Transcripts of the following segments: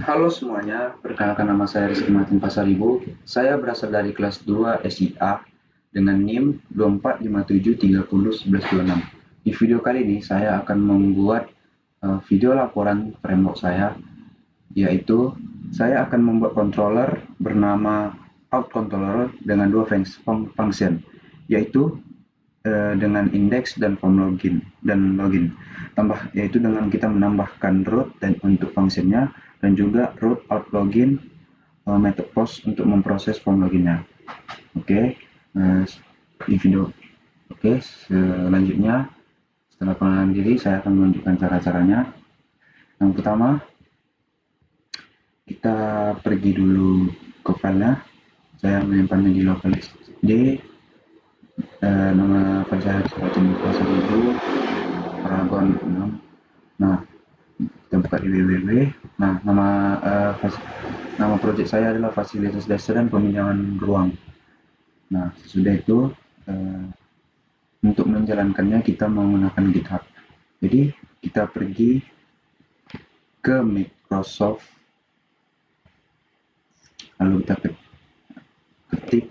Halo semuanya, perkenalkan nama saya Rizky Martin Pasaribu. Saya berasal dari kelas 2 SIA dengan NIM 2457301126. Di video kali ini saya akan membuat video laporan framework saya, yaitu saya akan membuat controller bernama out controller dengan dua function, yaitu dengan index dan form login yaitu dengan kita menambahkan root dan untuk fungsinya, dan juga root out login method post untuk memproses form loginnya. Oke, di video selanjutnya setelah pengenalan diri saya akan menunjukkan cara-caranya. Yang pertama, kita pergi dulu ke filenya. Saya menyimpannya di local D. Nama file saya itu Paragon 6. Nah, kita buka di www. Nah, nama project saya adalah fasilitas dasar dan peminjaman ruang. Nah, sesudah itu untuk menjalankannya kita menggunakan GitHub. Jadi kita pergi ke Microsoft, lalu kita ketik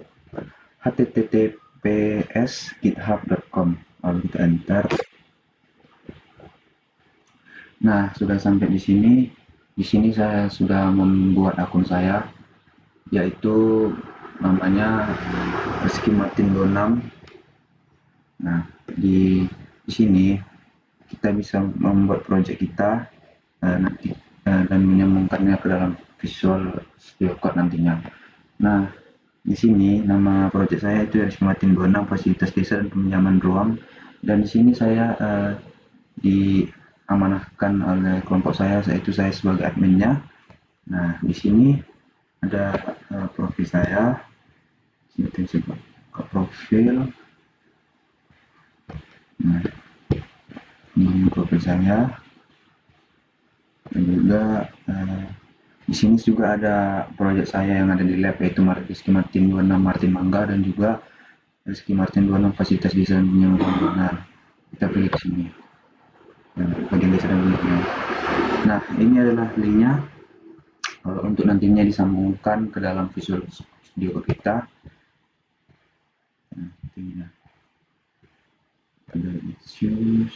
https://github.com, lalu kita enter. Nah, sudah sampai di sini. Di sini saya sudah membuat akun saya, yaitu namanya Rizky Martin 26. Nah, di sini kita bisa membuat project kita dan menyambungkannya ke dalam Visual Studio Code nantinya. Nah, di sini nama project saya itu Rizky Martin 26, fasilitas desa dan peminjaman ruang. Dan di sini saya diamanahkan oleh kelompok saya, yaitu saya sebagai adminnya. Nah, di sini ada profil saya. Ke profil. Nah, ini profil saya. Dan juga di sini juga ada proyek saya yang ada di lab, yaitu Rizky Martin 26 Martin Mangga, dan juga Rizky Martin 26 fasilitas desain penyelenggaraan. Nah, kita pilih ke sini. Bagian desa dan bentuknya. Nah, ini adalah linknya. Untuk nantinya disambungkan ke dalam Visual Studio kita. Nah, ini ada issues,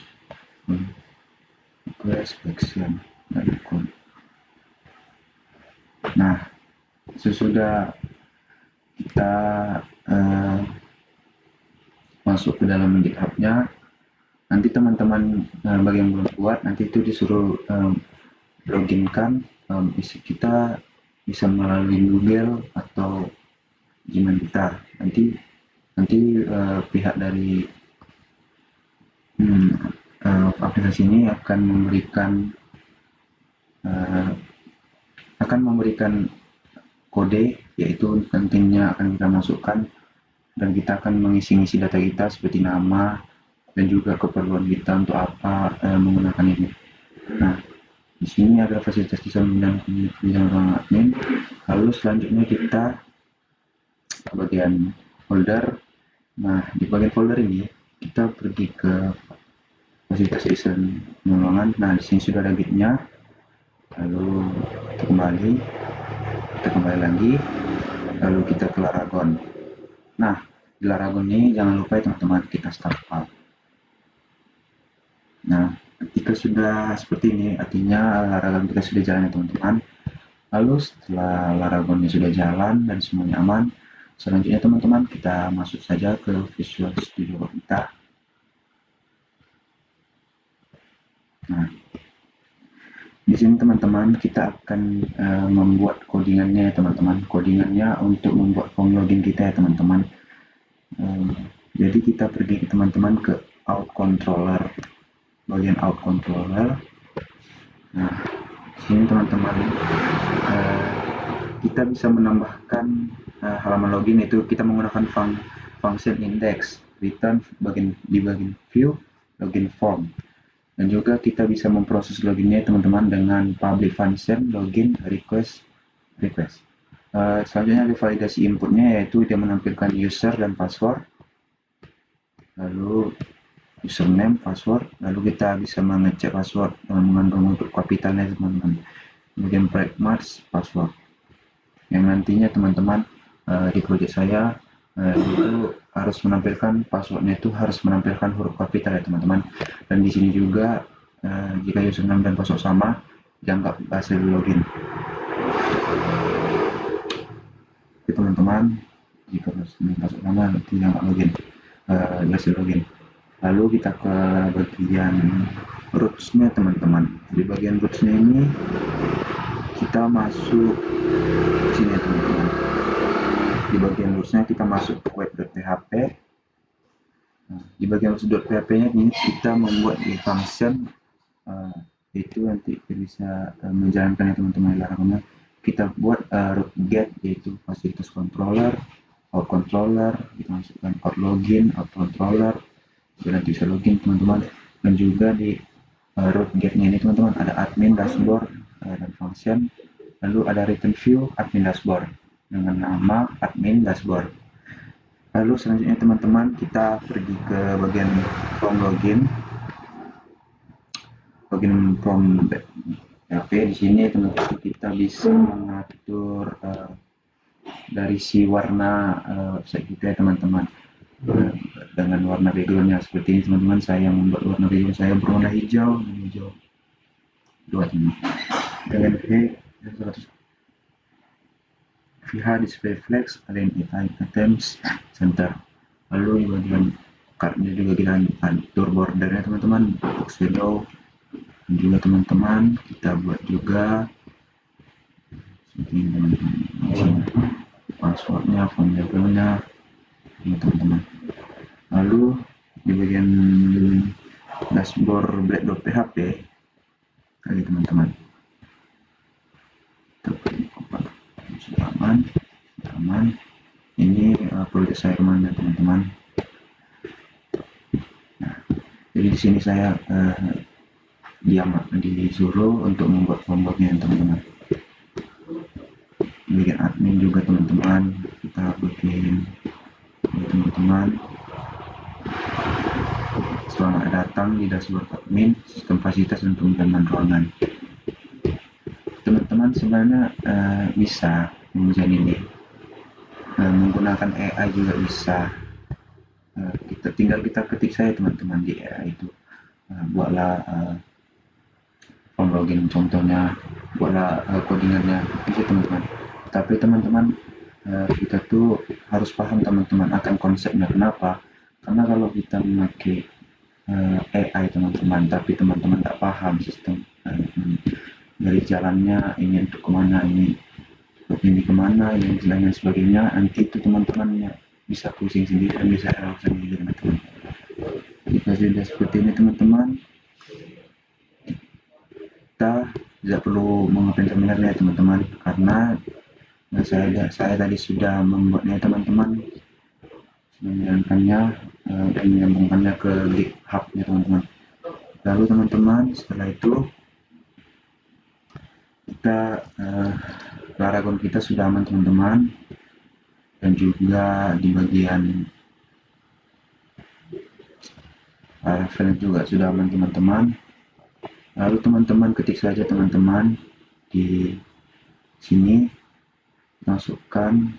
request, action, dan code. Nah, sesudah kita masuk ke dalam GitHub-nya, nanti teman-teman bagi yang belum buat, nanti itu disuruh loginkan. Kita bisa melalui Google atau Gmail kita. Nanti pihak dari aplikasi ini akan memberikan kode, yaitu nantinya akan kita masukkan, dan kita akan mengisi data kita seperti nama dan juga keperluan kita untuk apa menggunakan ini. Nah, di sini ada fasilitas desain dan peminjaman ruang admin. Lalu selanjutnya kita ke bagian folder. Nah, di bagian folder ini kita pergi ke fasilitas desain ruangan. Nah, di sini sudah ada gitnya. Lalu kita kembali lagi, lalu kita ke Laragon. Nah, di Laragon ini jangan lupa ya teman-teman, kita start up. Nah, ketika sudah seperti ini, artinya Laragon kita sudah jalan ya teman-teman. Lalu setelah Laragonnya sudah jalan dan semuanya aman, selanjutnya teman-teman kita masuk saja ke Visual Studio kita. Nah, di sini teman-teman kita akan membuat codingannya ya teman-teman. Codingannya untuk membuat form login kita ya teman-teman. Jadi kita pergi ke teman-teman ke out controller, bagian out controller. Nah, sini teman-teman kita bisa menambahkan halaman login, itu kita menggunakan function index return di bagian view login form, dan juga kita bisa memproses loginnya teman-teman dengan public function login request. Selanjutnya ada validasi inputnya, yaitu dia menampilkan user dan password, lalu username, password, lalu kita bisa mengecek password dengan bentuk kapitalnya teman-teman. kemudian private marks password, yang nantinya teman-teman di project saya itu harus menampilkan passwordnya, itu harus menampilkan huruf kapital ya teman-teman. Dan di sini juga jika username dan password sama, dianggap berhasil login. Oke teman-teman, jika username password sama nanti dianggap login, berhasil login. Lalu kita ke bagian roots-nya teman-teman. Di bagian roots-nya ini kita masuk sini ya teman-teman. Di bagian roots-nya kita masuk ke web.php. Nah, di bagian roots.php-nya ini kita membuat di function itu nanti bisa menjalankan ya teman-teman larangannya. Kita buat root get, yaitu fasilitas controller, out controller, kita masukkan out login, out controller, dan nanti bisa login teman-teman. Dan juga di root get-nya ini teman-teman ada admin dashboard dan function, lalu ada return view admin dashboard dengan nama admin dashboard. Lalu selanjutnya teman-teman kita pergi ke bagian from login from PHP. Di sini teman-teman kita bisa mengatur dari si warna website kita ya teman-teman, dengan warna backgroundnya seperti ini teman-teman. Saya membuat warna background saya berwarna hijau dan hijau dua teman-teman, dengan VH display flex align items center. Lalu di bagian cardnya juga kita atur bordernya teman-teman, box window. Dan juga teman-teman kita buat juga seperti ini teman-teman, passwordnya, phone labelnya teman-teman. Lalu di bagian dashboard black.php kali teman-teman, sudah aman. Ini project saya kemana teman-teman. Nah, jadi di sini saya disuruh untuk membuat form-nya teman-teman. Bagian admin juga teman-teman, kita bikin teman-teman. Selamat datang di dashboard admin, sistem fasilitas dan pengenalan ruangan. Teman-teman sebenarnya bisa menjadi ini menggunakan AI juga bisa. Tinggal kita ketik saya teman-teman di AI itu, buatlah form login contohnya, buatlah codingannya bisa teman-teman. Tapi teman-teman kita tuh harus paham teman-teman akan konsepnya. Kenapa? Karena kalau kita memakai AI teman-teman, tapi teman-teman tak paham sistem dari jalannya, ini untuk kemana, ini kemana, ini dan sebagainya, nanti itu teman-teman bisa pusing sendiri dan bisa error sendiri teman-teman. Jika sudah seperti ini teman-teman, kita tidak perlu mengopen terminalnya teman-teman, karena saya tadi sudah membuatnya teman-teman, menjalankannya dan menyambungkannya ke GitHub-nya teman-teman. Lalu teman-teman setelah itu kita Laragon kita sudah aman teman-teman, dan juga di bagian file juga sudah aman teman-teman. Lalu teman-teman ketik saja teman-teman di sini, masukkan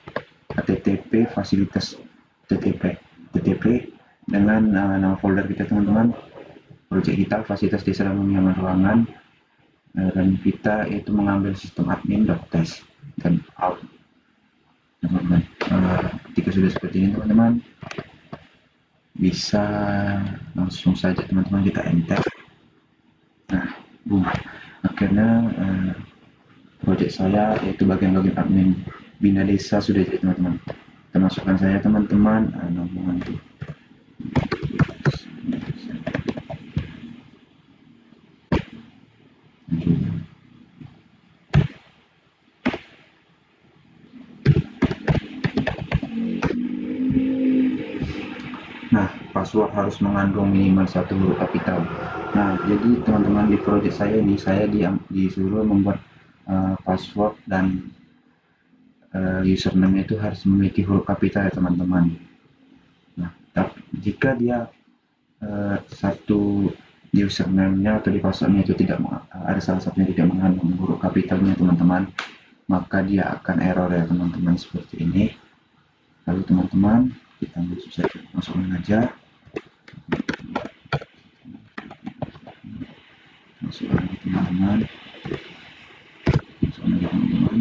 http fasilitas http dengan nama folder kita teman-teman, project kita fasilitas desa dan penyaman ruangan, dan kita itu mengambil sistem admin.test dan out teman-teman. Ketika sudah seperti ini teman-teman, bisa langsung saja teman-teman kita enter. Nah, boom, akhirnya project saya yaitu bagian login admin Bina Desa sudah jadi teman-teman. Kita masukkan saya teman-teman nomor. Nah, password harus mengandung minimal 1 huruf kapital. Nah, jadi teman-teman di project saya ini, saya disuruh membuat password dan username itu harus memiliki huruf kapital ya teman-teman. Nah, jika dia satu di username-nya atau di password-nya itu tidak ada salah satunya tidak mengandung huruf kapitalnya teman-teman, maka dia akan error ya teman-teman, seperti ini. Lalu teman-teman kita masukkan aja, masukkan lagi teman-teman, masukkan lagi teman-teman.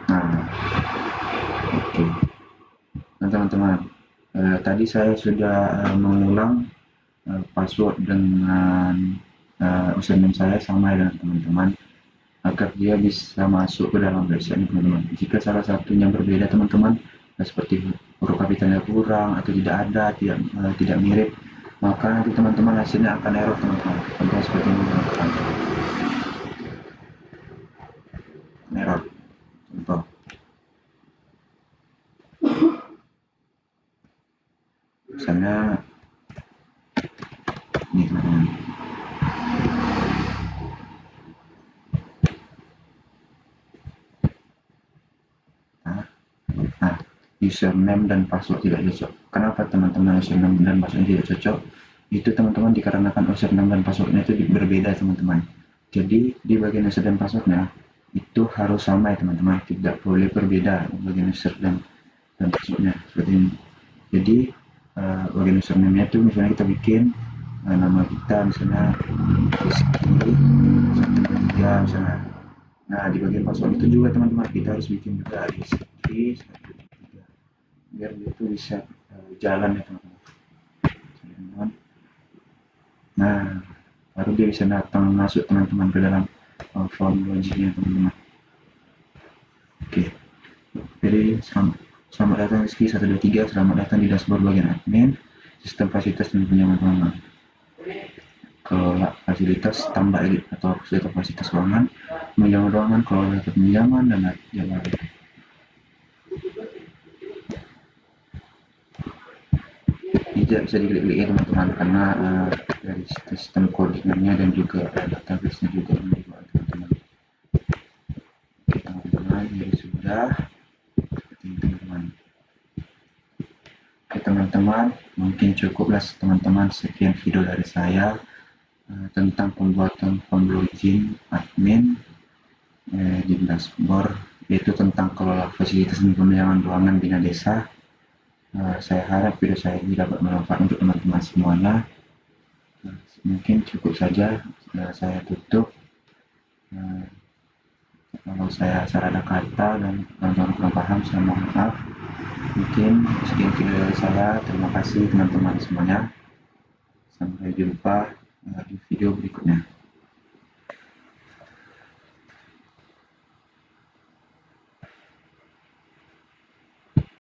Nah, oke. Nah teman-teman, tadi saya sudah mengulang password dengan username saya sama dengan teman-teman, agar dia bisa masuk ke dalam website ini teman-teman. Jika salah satunya berbeda teman-teman, seperti huruf kapitalnya kurang atau tidak ada, tidak mirip, maka nanti teman-teman hasilnya akan error teman-teman. Contoh seperti ini teman-teman, error. Contoh, misalnya ini teman-teman. Nah, username dan password tidak cocok. Kenapa teman-teman username dan password tidak cocok? Itu teman-teman dikarenakan username dan passwordnya itu berbeda teman-teman. Jadi di bagian username dan passwordnya itu harus sama ya teman-teman, tidak boleh berbeda bagian username dan passwordnya seperti ini. Jadi bagian username-nya itu misalnya kita bikin nama kita misalnya Rizky 123 misalnya. Nah di bagian password itu juga teman-teman kita harus bikin juga Rizky 123 biar dia itu bisa jalan ya teman-teman. Nah baru dia bisa datang masuk teman-teman ke dalam form logiknya teman-teman. Oke, jadi selamat datang Rizky 123, selamat datang di dashboard bagian admin sistem fasilitas dan pinjaman keuangan. Kelola fasilitas tambah edit atau fasilitas keuangan, pinjaman ruangan, kelola pinjaman dan jadwal. Tidak bisa diklik-klik ya teman-teman, karena dari sistem codingannya dan juga database-nya juga menjual teman-teman. Oke teman-teman, jadi sudah teman-teman. Oke teman-teman, mungkin cukuplah teman-teman sekian video dari saya tentang pembuatan form login admin di dashboard, yaitu tentang kelola fasilitas dan penunjangan ruangan bina desa. Saya harap video saya ini dapat bermanfaat untuk teman-teman semuanya. Mungkin cukup saja, saya tutup. Kalau saya salah ada kata dan teman-teman kurang paham, saya mohon maaf. Mungkin sekian video dari saya. Terima kasih teman-teman semuanya. Sampai jumpa di video berikutnya.